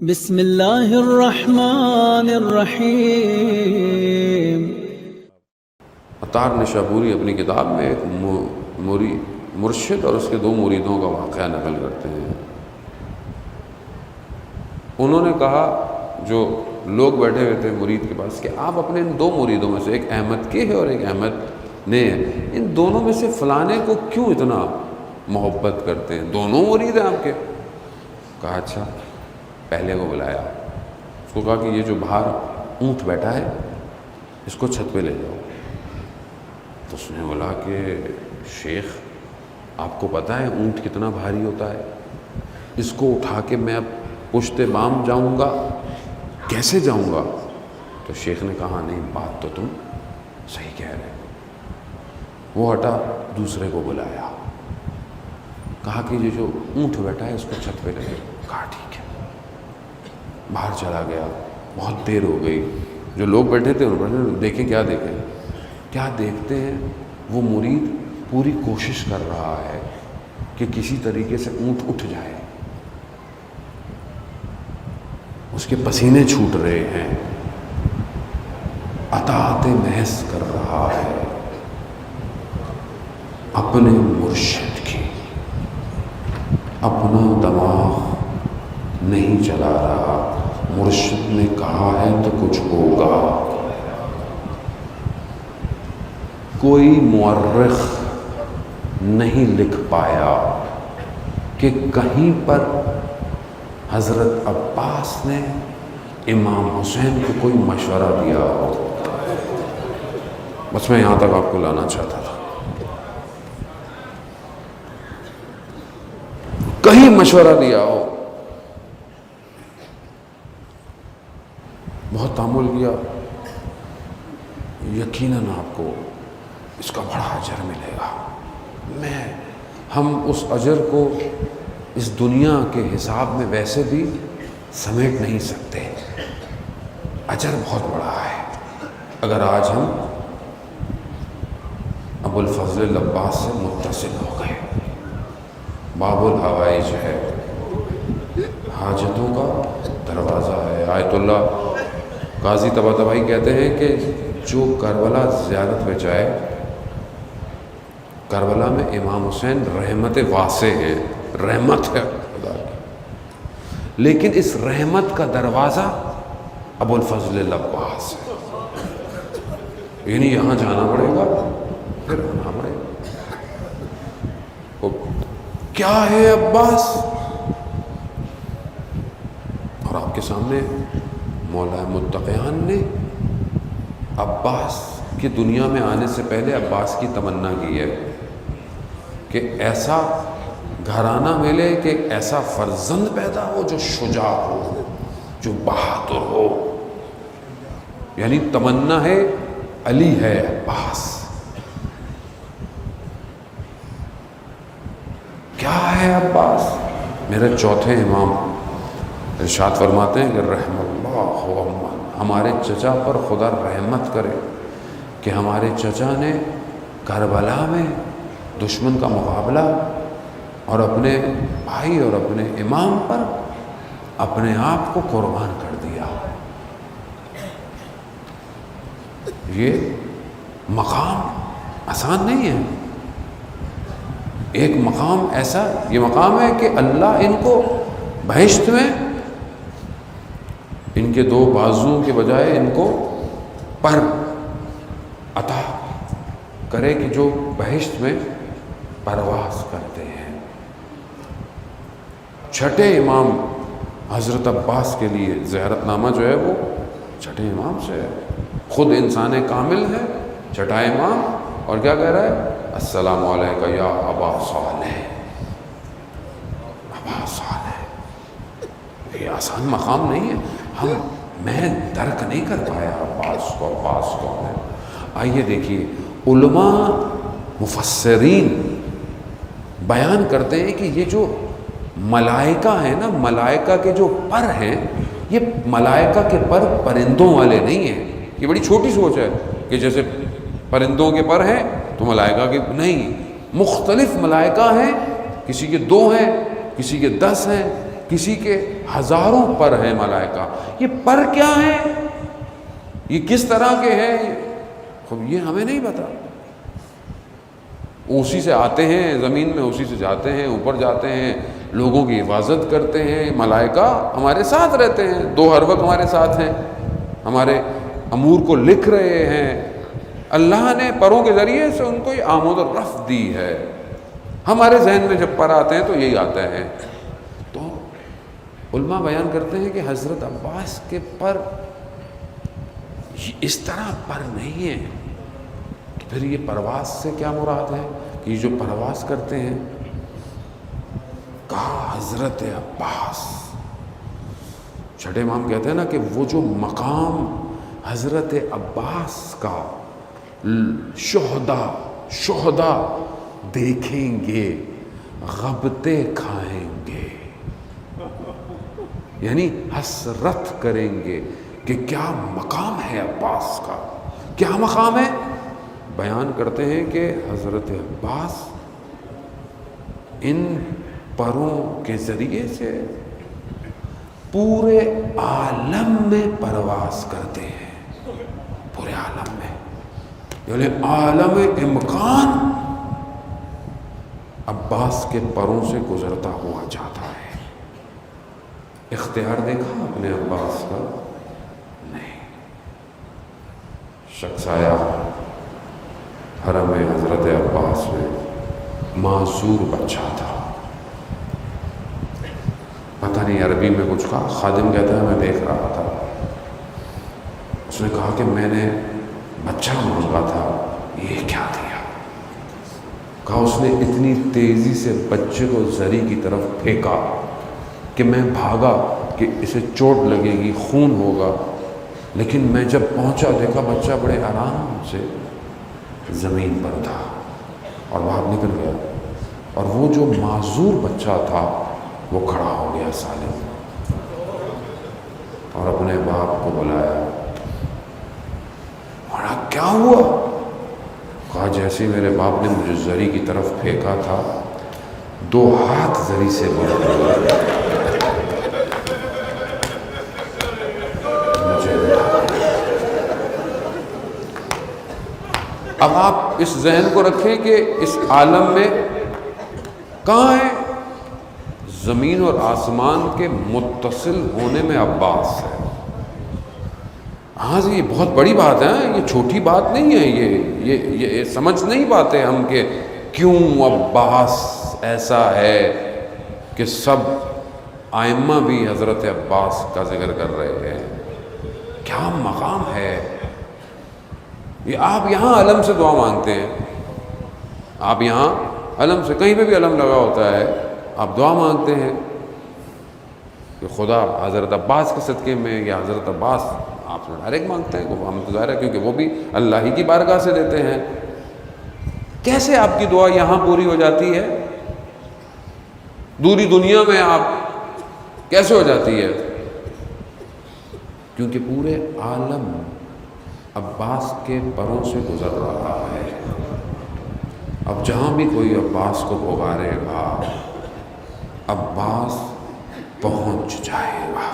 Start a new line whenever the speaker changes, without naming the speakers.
بسم اللہ الرحمن الرحیم۔
عطار نشابوری اپنی کتاب میں ایک مرشد اور اس کے دو مریدوں کا واقعہ نقل کرتے ہیں۔ انہوں نے کہا، جو لوگ بیٹھے ہوئے تھے مرید کے پاس، کہ آپ اپنے ان دو مریدوں میں سے، ایک احمد کے ہے اور ایک احمد نے ہے، ان دونوں میں سے فلانے کو کیوں اتنا محبت کرتے ہیں؟ دونوں مرید ہیں آپ کے۔ کہا اچھا۔ پہلے کو بلایا، اس کو کہا کہ یہ جو باہر اونٹ بیٹھا ہے اس کو چھت پہ لے جاؤ۔ تو اس نے بولا کہ شیخ، آپ کو پتہ ہے اونٹ کتنا بھاری ہوتا ہے، اس کو اٹھا کے میں اب پشت بام جاؤں گا، کیسے جاؤں گا؟ تو شیخ نے کہا نہیں، بات تو تم صحیح کہہ رہے۔ وہ ہٹا، دوسرے کو بلایا، کہا کہ یہ جو اونٹ بیٹھا ہے اس کو چھت پہ لے جاؤ۔ کہا ٹھیک ہے۔ باہر چلا گیا، بہت دیر ہو گئی۔ جو لوگ بیٹھے تھے انہوں نے دیکھیں، کیا دیکھیں؟ کیا دیکھتے ہیں؟ وہ مرید پوری کوشش کر رہا ہے کہ کسی طریقے سے اونٹ اٹھ جائے، اس کے پسینے چھوٹ رہے ہیں، اطاعت محض کر رہا ہے اپنے مرشد کی، اپنا دماغ نہیں چلا رہا۔ مرشد نے کہا ہے تو کچھ ہوگا۔ کوئی مورخ نہیں لکھ پایا کہ کہیں پر حضرت عباس نے امام حسین کو کوئی مشورہ دیا ہو۔ بس میں یہاں تک آپ کو لانا چاہتا تھا، کہیں مشورہ دیا ہو۔ بہت تأمل کیا، یقیناً آپ کو اس کا بڑا اجر ملے گا۔ ہم اس اجر کو اس دنیا کے حساب میں ویسے بھی سمیٹ نہیں سکتے، اجر بہت بڑا ہے۔ اگر آج ہم ابو الفضل العباس سے متصل ہو گئے، باب الحوائج ہے، حاجتوں کا دروازہ ہے۔ آیت اللہ قاضی طباطبائی کہتے ہیں کہ جو کربلا زیارت میں جائے، کربلا میں امام حسین رحمت واسع ہیں، رحمت ہے خدا کی، لیکن اس رحمت کا دروازہ ابو الفضل العباس ہے، یعنی یہاں جانا پڑے گا، پھر آنا پڑے گا۔ کیا ہے عباس؟ اور آپ کے سامنے مولا متقیان نے عباس کی دنیا میں آنے سے پہلے عباس کی تمنا کی ہے کہ ایسا گھرانہ ملے، کہ ایسا فرزند پیدا ہو جو شجاع ہو، جو بہادر ہو۔ یعنی تمنا ہے، علی ہے عباس۔ کیا ہے عباس؟ میرے چوتھے امام ارشاد فرماتے ہیں کہ رحم اللہ ہمارے چچا پر خدا رحمت کرے کہ ہمارے چچا نے کربلا میں دشمن کا مقابلہ اور اپنے بھائی اور اپنے امام پر اپنے آپ کو قربان کر دیا۔ یہ مقام آسان نہیں ہے۔ ایک مقام ایسا، یہ مقام ہے کہ اللہ ان کو بہشت میں ان کے دو بازوؤں کے بجائے ان کو پر عطا کرے کہ جو بہشت میں پرواز کرتے ہیں۔ چھٹے امام حضرت عباس کے لیے زیارت نامہ جو ہے وہ چھٹے امام سے ہے۔ خود انسان کامل ہے، چھٹا امام، اور کیا کہہ رہا ہے؟ السلام علیکہ یا ابا صالح، ابا صالح۔ یہ آسان مقام نہیں ہے، میں درک نہیں کر پایا عباس کو ہے۔ آئیے دیکھیے، علماء مفسرین بیان کرتے ہیں کہ یہ جو ملائکہ ہیں نا، ملائکہ کے جو پر ہیں، یہ ملائکہ کے پر پرندوں والے نہیں ہیں۔ یہ بڑی چھوٹی سوچ ہے کہ جیسے پرندوں کے پر ہیں تو ملائکہ کے نہیں، مختلف ملائکہ ہیں، کسی کے 2 ہیں، کسی کے 10 ہیں، کسی کے ہزاروں پر ہیں ملائکہ. یہ پر کیا ہیں، یہ کس طرح کے ہیں، خب یہ ہمیں نہیں پتا. اسی سے آتے ہیں زمین میں، اسی سے جاتے ہیں، اوپر جاتے ہیں، لوگوں کی حفاظت کرتے ہیں. ملائکہ ہمارے ساتھ رہتے ہیں، دو ہر وقت ہمارے ساتھ ہیں، ہمارے امور کو لکھ رہے ہیں. اللہ نے پروں کے ذریعے سے ان کو یہ آمود و رفع دی ہے. ہمارے ذہن میں جب پر آتے ہیں تو یہی آتا ہے. تو علماء بیان کرتے ہیں کہ حضرت عباس کے پر اس طرح پر نہیں ہے. تو پھر یہ پرواز سے کیا مراد ہے کہ یہ جو پرواز کرتے ہیں؟ کہا حضرت عباس. چھٹے امام کہتے ہیں نا کہ وہ جو مقام حضرت عباس کا شہداء دیکھیں گے، غبطے کھائیں گے، یعنی حسرت کریں گے کہ کیا مقام ہے عباس کا، کیا مقام ہے. بیان کرتے ہیں کہ حضرت عباس ان پروں کے ذریعے سے پورے عالم میں پرواز کرتے ہیں. پورے عالم میں، یعنی عالم امکان عباس کے پروں سے گزرتا ہوا جاتا ہے. اختیار دیکھا اپنے عباس کا؟ نہیں. شخص آیا حرم حضرت عباس میں، معذور بچہ تھا، پتہ نہیں عربی میں کچھ کہا. خادم کہتا ہے میں دیکھ رہا تھا. اس نے کہا کہ میں نے بچہ مانگا تھا، یہ کیا دیا؟ کہا اس نے اتنی تیزی سے بچے کو زری کی طرف پھینکا کہ میں بھاگا کہ اسے چوٹ لگے گی، خون ہوگا. لیکن میں جب پہنچا دیکھا بچہ بڑے آرام سے زمین پر تھا اور باہر نکل گیا. اور وہ جو معذور بچہ تھا وہ کھڑا ہو گیا سالم، اور اپنے باپ کو بلایا. اور کیا ہوا؟ کہا جیسے میرے باپ نے مجھے زری کی طرف پھینکا تھا، 2 ہاتھ زری سے گزر گئے. اب آپ اس ذہن کو رکھیں کہ اس عالم میں کہاں ہے؟ زمین اور آسمان کے متصل ہونے میں عباس ہے. ہاں جی، یہ بہت بڑی بات ہے، یہ چھوٹی بات نہیں ہے. یہ سمجھ نہیں پاتے ہم کہ کیوں عباس ایسا ہے کہ سب ائمہ بھی حضرت عباس کا ذکر کر رہے ہیں. کیا مقام ہے یہ. آپ یہاں علم سے دعا مانگتے ہیں، آپ یہاں علم سے، کہیں پہ بھی علم لگا ہوتا ہے، آپ دعا مانگتے ہیں کہ خدا حضرت عباس کے صدقے میں، یا حضرت عباس، آپ سے ڈائریکٹ مانگتے ہیں. ہم تو ظاہر ہے کیونکہ وہ بھی اللہ ہی کی بارگاہ سے دیتے ہیں. کیسے آپ کی دعا یہاں پوری ہو جاتی ہے، دوری دنیا میں آپ کیسے ہو جاتی ہے؟ کیونکہ پورے عالم عباس کے پروں سے گزر رہا ہے. اب جہاں بھی کوئی عباس کو پکارے گا، عباس پہنچ جائے گا.